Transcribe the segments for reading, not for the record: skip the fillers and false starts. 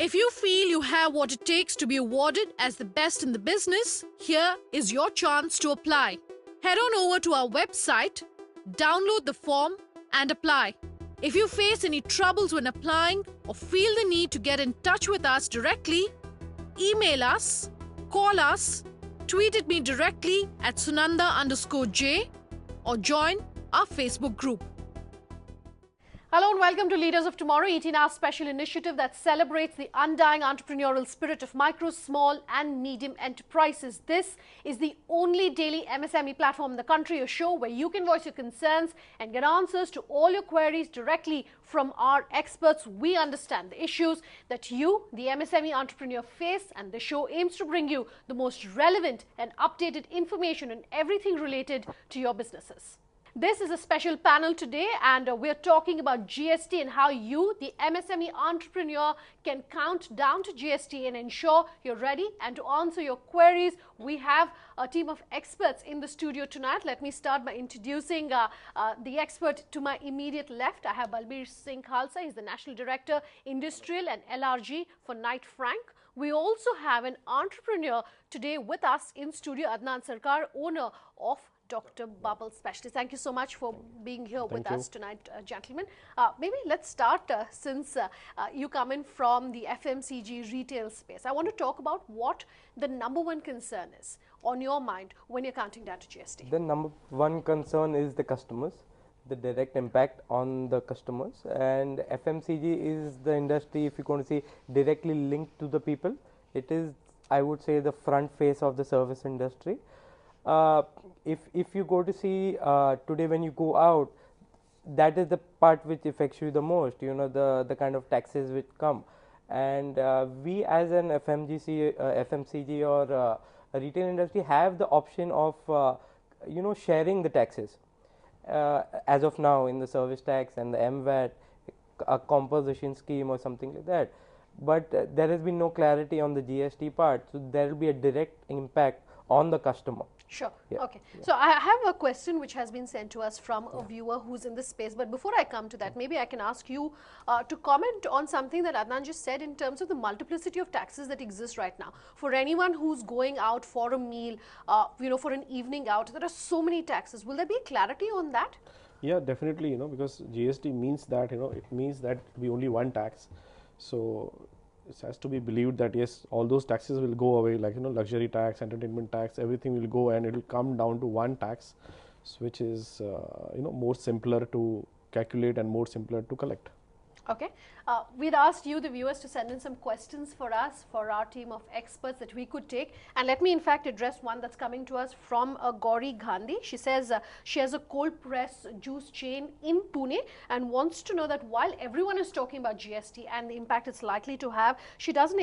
If you feel you have what it takes to be awarded as the best in the business, here is your chance to apply. Head on over to our website, download the form, and apply. If you face any troubles when applying or feel the need to get in touch with us directly, email us, call us, tweet at me directly at Sunanda_J or join our Facebook group. Hello and welcome to Leaders of Tomorrow, 18-hour special initiative that celebrates the undying entrepreneurial spirit of micro, small and medium enterprises. This is the only daily MSME platform in the country, a show where you can voice your concerns and get answers to all your queries directly from our experts. We understand the issues that you, the MSME entrepreneur, face, and the show aims to bring you the most relevant and updated information on everything related to your businesses. This is a special panel today, and we're talking about GST and how you, the MSME entrepreneur, can count down to GST and ensure you're ready. And to answer your queries, we have a team of experts in the studio tonight. Let me start by introducing the expert to my immediate left. I have Balbir Singh Khalsa. He's the National Director, Industrial and LRG for Knight Frank. We also have an entrepreneur today with us in studio, Adnan Sarkar, owner of Dr. Bubble Specialist. Thank you so much for being here with us tonight, gentlemen. Maybe let's start since you come in from the FMCG retail space. I want to talk about what the number one concern is on your mind when you're counting down to GST. The number one concern is the customers, the direct impact on the customers, and FMCG is the industry, if you're going to see, directly linked to the people. It is, I would say, the front face of the service industry. If you go to see today when you go out, that is the part which affects you the most, you know, the kind of taxes which come, and we as an FMCG or a retail industry have the option of you know, sharing the taxes as of now in the service tax and the MVAT, a composition scheme or something like that, but there has been no clarity on the GST part, so there will be a direct impact on the customer. Sure. Yeah. Okay. Yeah. So I have a question which has been sent to us from a viewer who's in this space. But before I come to that, maybe I can ask you to comment on something that Adnan just said in terms of the multiplicity of taxes that exist right now. For anyone who's going out for a meal, you know, for an evening out, there are so many taxes. Will there be clarity on that? Yeah, definitely. You know, because GST means that, you know, it means that it will be only one tax. So it has to be believed that yes, all those taxes will go away, like, you know, luxury tax, entertainment tax, everything will go, and it will come down to one tax, which is you know, more simpler to calculate and more simpler to collect. Okay. We'd asked you, the viewers, to send in some questions for us, for our team of experts that we could take. And let me, in fact, address one that's coming to us from Gauri Gandhi. She says she has a cold press juice chain in Pune and wants to know that while everyone is talking about GST and the impact it's likely to have, she doesn't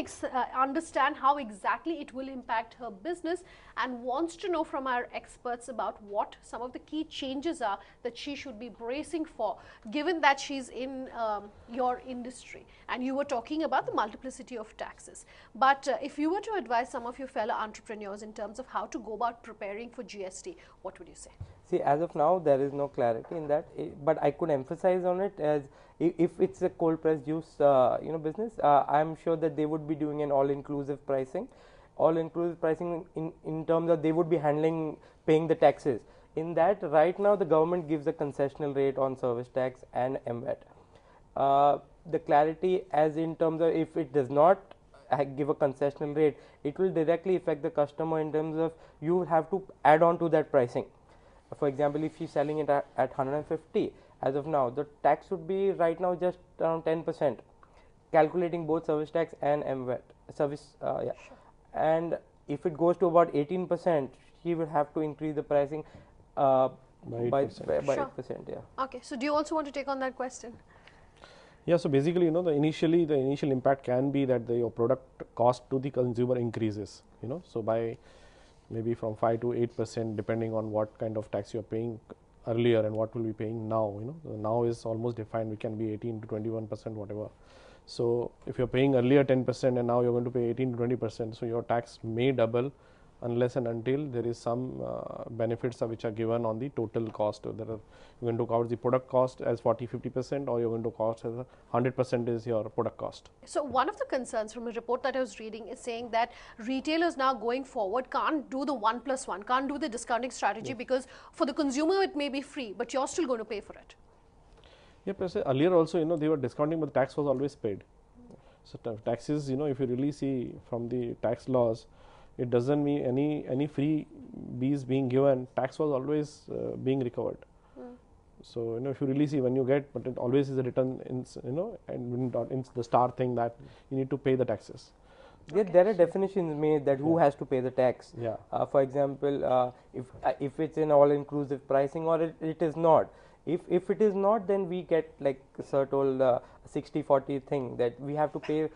understand how exactly it will impact her business and wants to know from our experts about what some of the key changes are that she should be bracing for, given that she's in your industry. And you were talking about the multiplicity of taxes. But if you were to advise some of your fellow entrepreneurs in terms of how to go about preparing for GST, what would you say? See, as of now, there is no clarity in that, but I could emphasize on it as if it's a cold press juice you know, business, I'm sure that they would be doing an all-inclusive pricing. All-inclusive pricing in terms of they would be paying the taxes. In that, right now the government gives a concessional rate on service tax and MVAT. The clarity as in terms of if it does not give a concessional rate, it will directly affect the customer in terms of you have to add on to that pricing. For example, if she's selling it at 150, as of now, the tax would be right now just around 10%, calculating both service tax and MVAT service. Yeah. Sure. And if it goes to about 18%, she will have to increase the pricing by 8%. Yeah. Okay. So do you also want to take on that question? Yeah, so basically, you know, the initial impact can be that your product cost to the consumer increases, you know, so by maybe from 5 to 8% depending on what kind of tax you are paying earlier and what will be paying now, you know. So now is almost defined, we can be 18 to 21%, whatever. So if you're paying earlier 10% and now you're going to pay 18 to 20%, so your tax may double unless and until there is some benefits which are given on the total cost. There are, you're going to cover the product cost as 40-50%, or you're going to cost as 100% is your product cost. So one of the concerns from a report that I was reading is saying that retailers now going forward can't do the 1+1, can't do the discounting strategy, because for the consumer it may be free, but you're still going to pay for it. Yeah, plus earlier also, they were discounting, but the tax was always paid. So taxes, if you really see from the tax laws, it doesn't mean any free bees being given. Tax was always being recovered. So if you really see, when you get, but it always is a return in, and in the star thing that you need to pay the taxes. Yeah, there are definitions made that who has to pay the tax. Yeah. For example, if it's an all-inclusive pricing, or it is not. If it is not, then we get, like Sir told, 60-40 thing, that we have to pay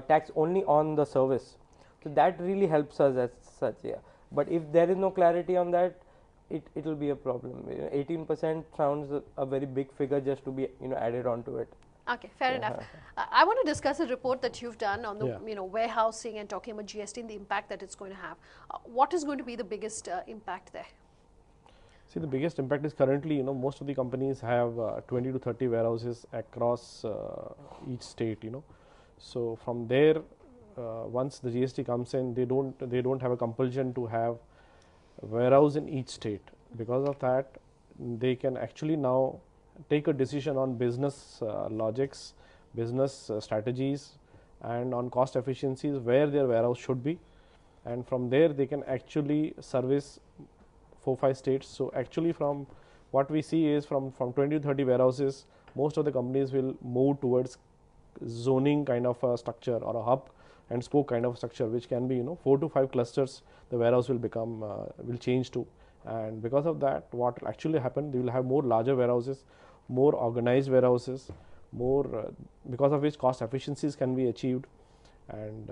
tax only on the service. So that really helps us as such. Yeah. But if there is no clarity on that, it will be a problem. 18% sounds a very big figure just to be added onto it. Okay, fair enough. I want to discuss a report that you've done on the Yeah. warehousing and talking about GST and the impact that it's going to have. What is going to be the biggest impact there? See, the biggest impact is currently, most of the companies have 20 to 30 warehouses across each state. So from there, once the GST comes in, they don't have a compulsion to have warehouse in each state. Because of that, they can actually now take a decision on business logics, business strategies, and on cost efficiencies where their warehouse should be, and from there they can actually service 4-5 states. So actually, from what we see is from 20 to 30 warehouses, most of the companies will move towards zoning kind of a structure, or a hub and spoke kind of structure, which can be 4 to 5 clusters. The warehouse will become will change to, and because of that, what will actually happen, they will have more larger warehouses, more organized warehouses, more because of which cost efficiencies can be achieved. And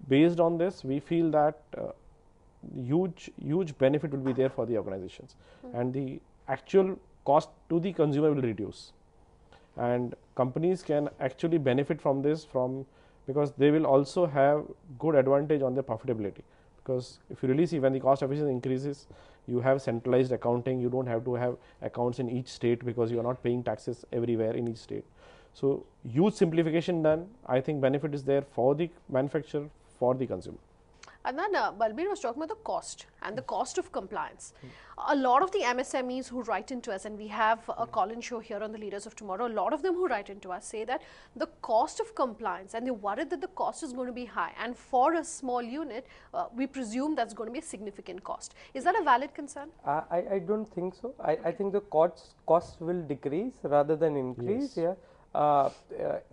based on this, we feel that huge benefit will be there for the organizations, and the actual cost to the consumer will reduce, and companies can actually benefit from this, because they will also have good advantage on their profitability. Because if you really see, when the cost efficiency increases, you have centralized accounting, you don't have to have accounts in each state, because you are not paying taxes everywhere in each state. So huge simplification done. I think benefit is there for the manufacturer, for the consumer. And then Balbir was talking about the cost and the cost of compliance. A lot of the MSMEs who write into us, and we have a call-in show here on the Leaders of Tomorrow, a lot of them who write into us say that the cost of compliance, and they're worried that the cost is going to be high. And for a small unit, we presume that's going to be a significant cost. Is that a valid concern? I don't think so. I think the costs will decrease rather than increase. Yes. Yeah.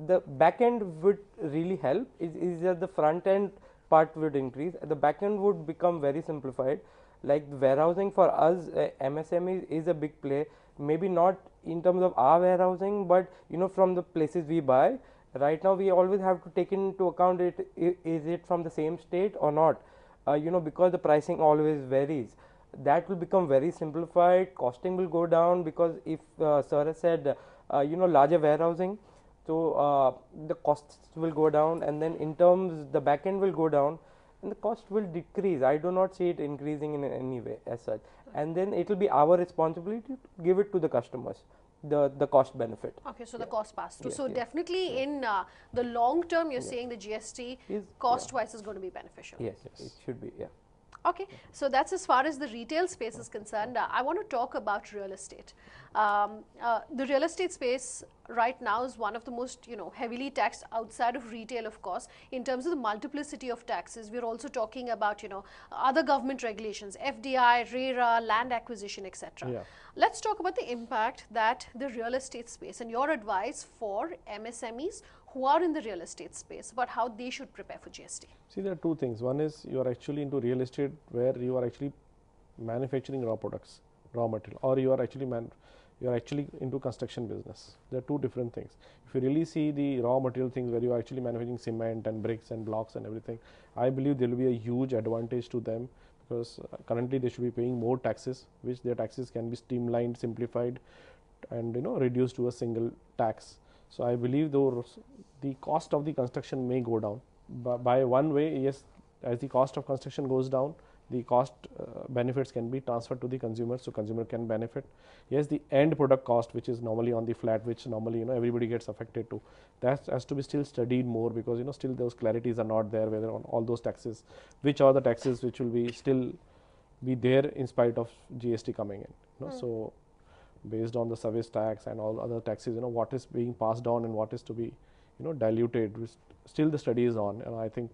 The back end would really help. Is that the front end part would increase, the back end would become very simplified. Like warehousing for us, MSME is a big play. Maybe not in terms of our warehousing, but from the places we buy. Right now, we always have to take into account is it from the same state or not? Because the pricing always varies. That will become very simplified. Costing will go down, because if Sir has said larger warehousing, so the costs will go down, and then in terms the back end will go down, and the cost will decrease. I do not see it increasing in any way as such, and then it will be our responsibility to give it to the customers, the cost benefit. Okay, so the cost pass through. Yes, So yes. definitely in the long term, you're saying the GST cost wise is going to be beneficial. Yes, it should be. Yeah. Okay, so that's as far as the retail space is concerned. I want to talk about real estate. The real estate space right now is one of the most heavily taxed outside of retail, of course. In terms of the multiplicity of taxes, we're also talking about other government regulations, FDI, RERA, land acquisition, etc. Yeah. Let's talk about the impact that the real estate space, and your advice for MSMEs who are in the real estate space about how they should prepare for GST. See, there are two things. One is you are actually into real estate, where you are actually manufacturing raw products, raw material, or you are actually into construction business. There are two different things. If you really see the raw material things, where you are actually manufacturing cement and bricks and blocks and everything, I believe there will be a huge advantage to them, because currently they should be paying more taxes, which their taxes can be streamlined, simplified, and reduced to a single tax. So I believe the cost of the construction may go down by one way. Yes, as the cost of construction goes down, the cost benefits can be transferred to the consumer, so consumer can benefit. Yes, the end product cost, which is normally on the flat, which normally everybody gets affected to, that has to be still studied more, because still those clarities are not there whether on all those taxes, which are the taxes which will be still be there in spite of GST coming in. So based on the service tax and all other taxes, what is being passed on and what is to be diluted, still the study is on, and I think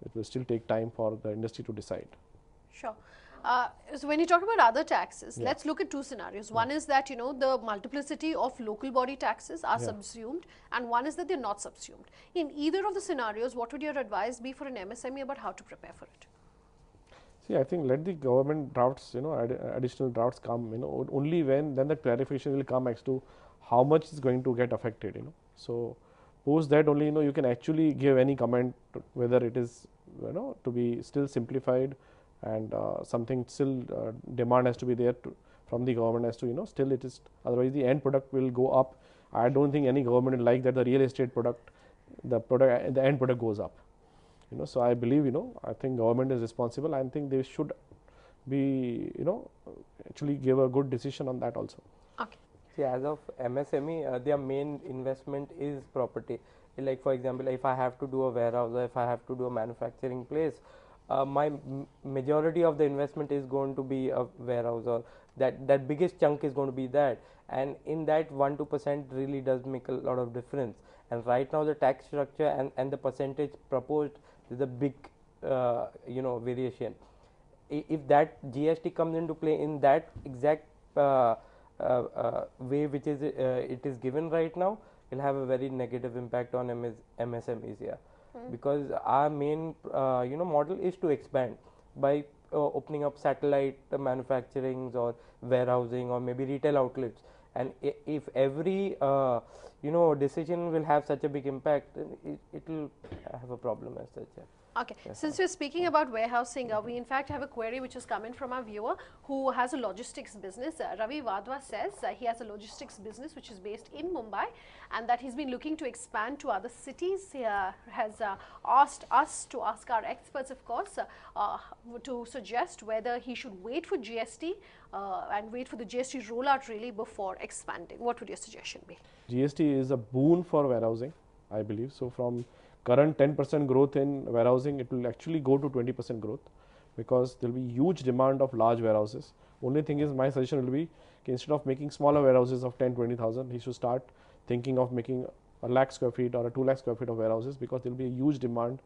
it will still take time for the industry to decide. Sure. So when you talk about other taxes, let's look at two scenarios. One is that the multiplicity of local body taxes are subsumed, and one is that they're not subsumed. In either of the scenarios, what would your advice be for an MSME about how to prepare for it? See, I think let the government drafts, additional drafts come, only then the clarification will come as to how much is going to get affected, So post that only, you can actually give any comment whether it is, to be still simplified, and something still demand has to be there from the government as to, still it is, otherwise the end product will go up. I don't think any government will like that the real estate product, the end product goes up. So I believe, I think government is responsible. I think they should be, actually give a good decision on that also. Okay. See, as of MSME, their main investment is property. Like for example, if I have to do a warehouse, or if I have to do a manufacturing place, my majority of the investment is going to be a warehouse, or that biggest chunk is going to be that, and in that 1-2% really does make a lot of difference. And right now the tax structure and the percentage proposed, is a big variation. If that GST comes into play in that exact way which is it is given right now, it will have a very negative impact on MSMEs here. Because our main model is to expand by opening up satellite manufacturings or warehousing or maybe retail outlets. And if every decision will have such a big impact, it will have a problem as such. Okay. Since we're speaking about warehousing, we in fact have a query which has come in from our viewer who has a logistics business. Ravi Vadwa says he has a logistics business which is based in Mumbai, and that he's been looking to expand to other cities. He has asked us to ask our experts, of course, to suggest whether he should wait for GST and wait for the GST rollout really before expanding. What would your suggestion be? GST is a boon for warehousing, I believe. So from current 10% growth in warehousing, it will actually go to 20% growth, because there will be huge demand of large warehouses. Only thing is, my suggestion will be, instead of making smaller warehouses of 10-20,000, he should start thinking of making a lakh square feet or a 2 lakh square feet of warehouses, because there will be a huge demand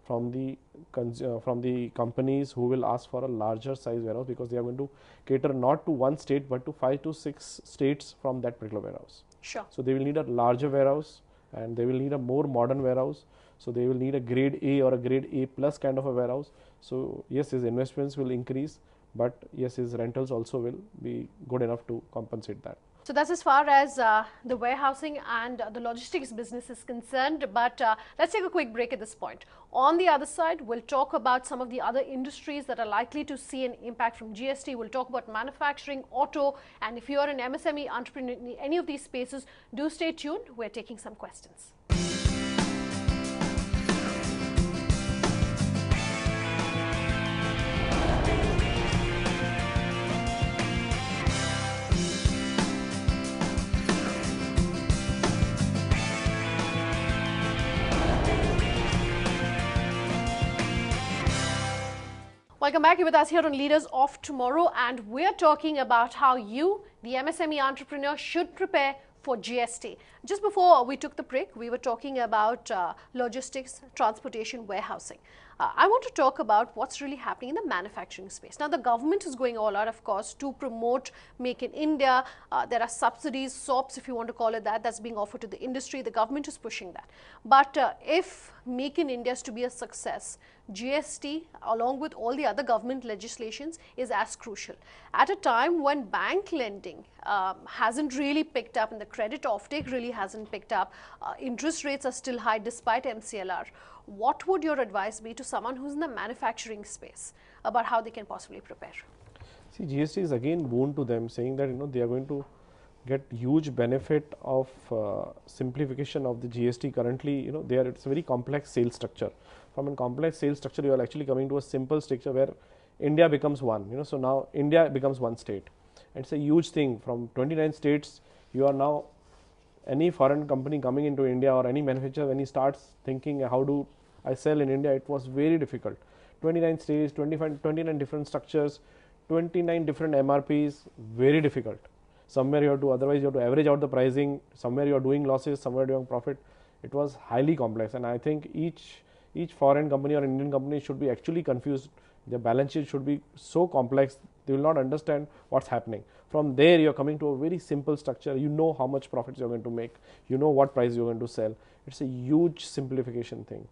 from the companies who will ask for a larger size warehouse, because they are going to cater not to one state but to 5 to 6 states from that particular warehouse. Sure. So they will need a larger warehouse, and they will need a more modern warehouse. So they will need a grade A or a grade A plus kind of a warehouse. So yes, his investments will increase, but yes, his rentals also will be good enough to compensate that. So that's as far as the warehousing and the logistics business is concerned, but let's take a quick break at this point. On the other side, we'll talk about some of the other industries that are likely to see an impact from GST. We'll talk about manufacturing, auto, and if you are an MSME entrepreneur in any of these spaces, do stay tuned. We're taking some questions. Welcome back. You're with us here on Leaders of Tomorrow, and we're talking about how you, the MSME entrepreneur, should prepare for GST. Just before we took the break, we were talking about logistics, transportation, warehousing. I want to talk about what's really happening in the manufacturing space. Now, the government is going all out, of course, to promote Make in India. There are subsidies, SOPs, if you want to call it that, that's being offered to the industry. The government is pushing that. But if Make in India is to be a success, GST, along with all the other government legislations, is as crucial. At a time when bank lending hasn't really picked up and the credit offtake really hasn't picked up, interest rates are still high despite MCLR. What would your advice be to someone who's in the manufacturing space about how they can possibly prepare? See, GST is again boon to them, saying that they are going to get huge benefit of simplification of the GST. Currently, it's a very complex sales structure. From a complex sales structure, you are actually coming to a simple structure where India becomes one. So now India becomes one state. It's a huge thing. From 29 states, you are now, any foreign company coming into India or any manufacturer, when he starts thinking how do I sell in India, it was very difficult. 29 states, 29 different structures, 29 different MRPs, very difficult. Somewhere you have to, otherwise you have to average out the pricing, somewhere you are doing losses, somewhere doing profit. It was highly complex, and I think each foreign company or Indian company should be actually confused. The balance sheet should be so complex, they will not understand what's happening. From there, you are coming to a very simple structure. You know how much profits you're going to make. You know what price you're going to sell. It's a huge simplification thing.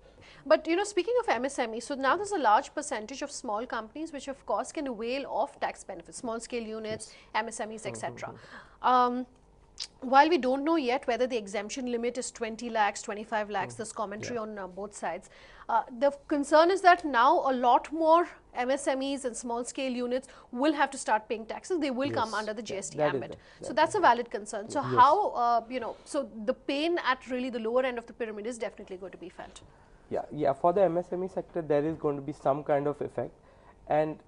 But speaking of MSME, so now there's a large percentage of small companies which of course can avail of tax benefits, small scale units, MSMEs, etc. While we don't know yet whether the exemption limit is 20 lakhs, 25 lakhs, there's commentary on both sides. The concern is that now a lot more MSMEs and small scale units will have to start paying taxes. They will come under the GST ambit. So that's a valid concern. So how, so the pain at really the lower end of the pyramid is definitely going to be felt. Yeah. For the MSME sector, there is going to be some kind of effect, and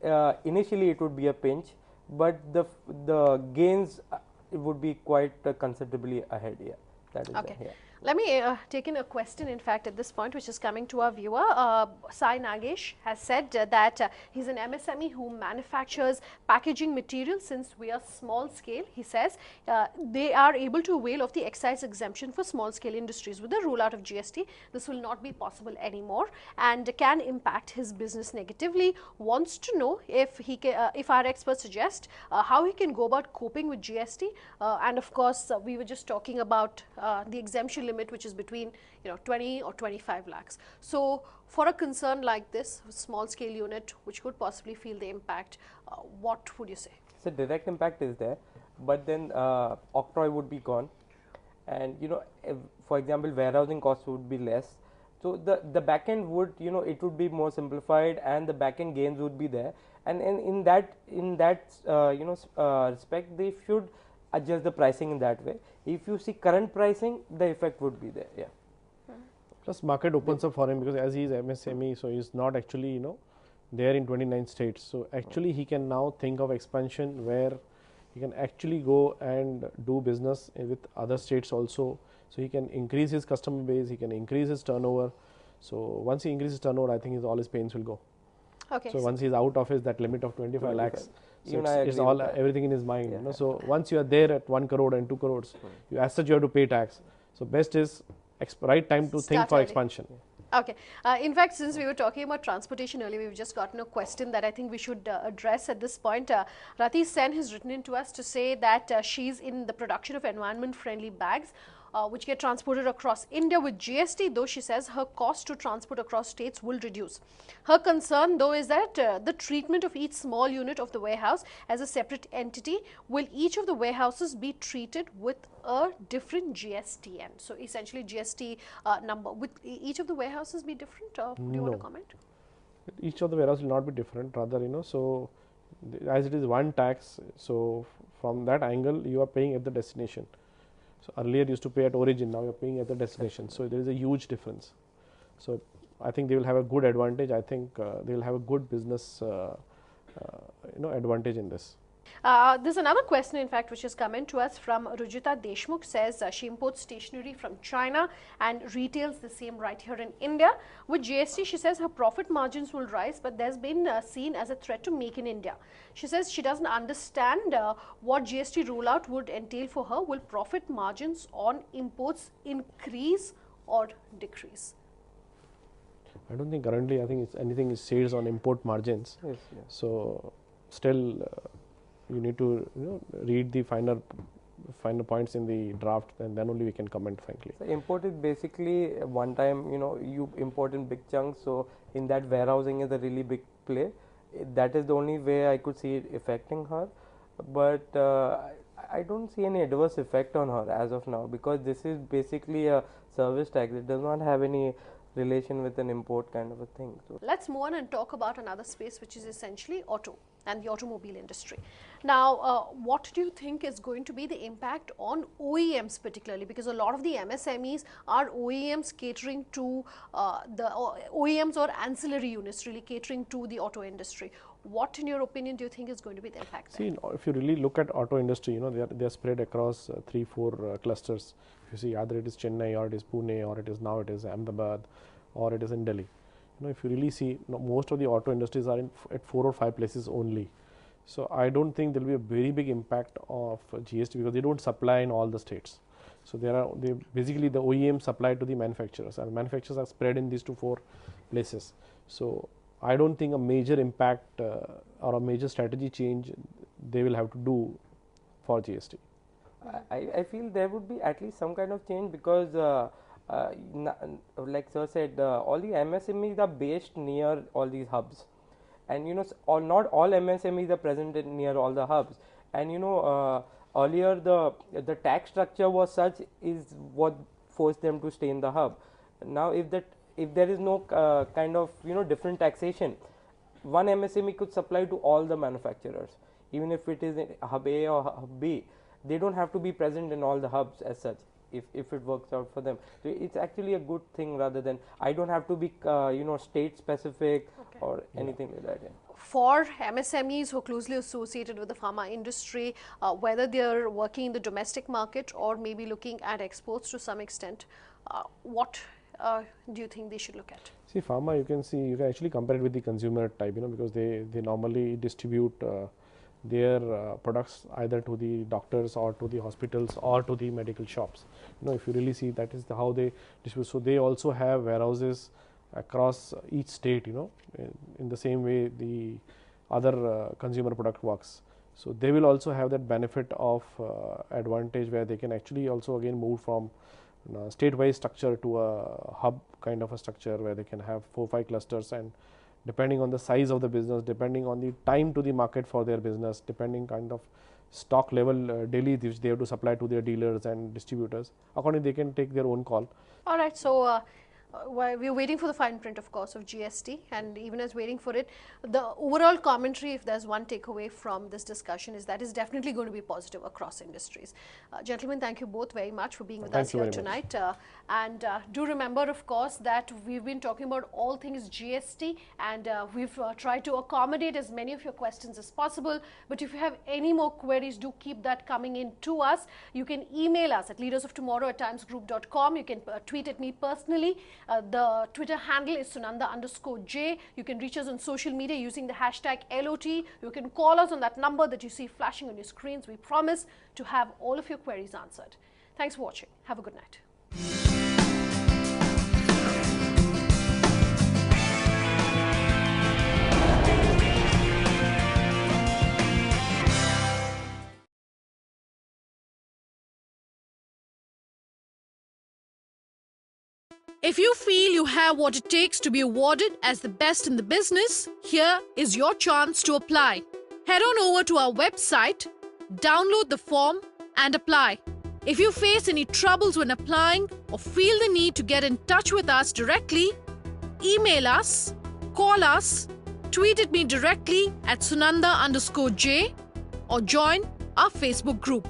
initially it would be a pinch, but the gains it would be quite considerably ahead. Yeah, that is okay. Yeah. Let me take in a question, in fact, at this point, which is coming to our viewer. Sai Nagesh has said that he's an MSME who manufactures packaging materials. Since we are small scale, he says, they are able to avail of the excise exemption for small scale industries. With the rollout of GST, this will not be possible anymore and can impact his business negatively. Wants to know if he can, if our experts suggest how he can go about coping with GST. And of course, we were just talking about the exemption limit, which is between 20 or 25 lakhs. So for a concern like this, small scale unit which could possibly feel the impact, what would you say? So direct impact is there, but then octroi would be gone, and for example, warehousing costs would be less. So the back end would, it would be more simplified, and the back end gains would be there. And in that respect, they should adjust the pricing in that way. If you see current pricing, the effect would be there. Yeah. Plus market opens up for him, because as he is MSME, so he is not actually there in 29 states. So actually he can now think of expansion where he can actually go and do business with other states also. So he can increase his customer base, he can increase his turnover. So once he increases turnover, I think all his pains will go. Okay. So once he is out of that limit of 25 lakhs, so it's all everything in his mind. So once you are there at 1 crore and 2 crores, as such you have to pay tax. So best is right time to think for expansion. Okay. In fact, since we were talking about transportation earlier, we've just gotten a question that I think we should address at this point. Rati Sen has written in to us to say that she's in the production of environment-friendly bags, which get transported across India with GST, though she says her cost to transport across states will reduce. Her concern, though, is that the treatment of each small unit of the warehouse as a separate entity, will each of the warehouses be treated with a different GSTN? So essentially GST number. Will each of the warehouses be different? Do you want to comment? Each of the warehouses will not be different, rather, so as it is one tax, so from that angle you are paying at the destination. So earlier you used to pay at origin, now you are paying at the destination. So there is a huge difference. So I think they will have a good advantage. I think they will have a good business advantage in this. There's another question, in fact, which has come in to us from Rujita Deshmukh. Says she imports stationery from China and retails the same right here in India. With GST, she says her profit margins will rise, but there's been seen as a threat to Make in India. She says she doesn't understand what GST rollout would entail for her. Will profit margins on imports increase or decrease? I don't think currently, I think anything is says on import margins. Yes, So still you need to read the finer points in the draft, and then only we can comment, frankly. So import is basically one time, you import in big chunks, so in that warehousing is a really big play. That is the only way I could see it affecting her, but I don't see any adverse effect on her as of now, because this is basically a service tax. It does not have any relation with an import kind of a thing. So let's move on and talk about another space, which is essentially auto. and the automobile industry. Now, what do you think is going to be the impact on OEMs particularly? Because a lot of the MSMEs are OEMs catering to the OEMs or ancillary units really catering to the auto industry. What, in your opinion, do you think is going to be the impact? See, if you really look at auto industry, you know, they are spread across 3-4 clusters. If you see, either it is Chennai or it is Pune or it is now it is Ahmedabad or it is in Delhi. You know, if you really see, you know, most of the auto industries are at 4 or 5 places only. So I don't think there will be a very big impact of GST because they don't supply in all the states. So they basically the OEM supply to the manufacturers, and manufacturers are spread in these 2-4 places. So I don't think a major impact or a major strategy change they will have to do for GST. I feel there would be at least some kind of change because like sir said, all the MSMEs are based near all these hubs, and you know, not all MSMEs are present near all the hubs, and you know, earlier the tax structure was such is what forced them to stay in the hub. Now if there is no kind of, you know, different taxation, one MSME could supply to all the manufacturers, even if it is in hub A or hub B. They don't have to be present in all the hubs as such, if it works out for them. So it's actually a good thing, rather than I don't have to be you know, state specific or anything like that. Yeah. For MSMEs who are closely associated with the pharma industry, whether they are working in the domestic market or maybe looking at exports to some extent, what do you think they should look at? See, pharma, you can actually compare it with the consumer type, you know, because they normally distribute their products either to the doctors or to the hospitals or to the medical shops. You know, if you really see, that is how they distribute. So they also have warehouses across each state, you know, in the same way the other consumer product works. So they will also have that benefit of advantage where they can actually also again move from state-wise structure to a hub kind of a structure where they can have 4-5 clusters, and depending on the size of the business, depending on the time to the market for their business, depending kind of stock level daily which they have to supply to their dealers and distributors, accordingly they can take their own call. All right, so we're waiting for the fine print, of course, of GST, and even as waiting for it, the overall commentary, if there's one takeaway from this discussion, is that is definitely going to be positive across industries. Gentlemen, thank you both very much for being with us here tonight. And do remember, of course, that we've been talking about all things GST, and we've tried to accommodate as many of your questions as possible. But if you have any more queries, do keep that coming in to us. You can email us at leadersoftomorrow@timesgroup.com. You can tweet at me personally. The Twitter handle is Sunanda_J. You can reach us on social media using the hashtag LOT. You can call us on that number that you see flashing on your screens. We promise to have all of your queries answered. Thanks for watching. Have a good night. If you feel you have what it takes to be awarded as the best in the business, here is your chance to apply. Head on over to our website, download the form and apply. If you face any troubles when applying or feel the need to get in touch with us directly, email us, call us, tweet at me directly at Sunanda_J or join our Facebook group.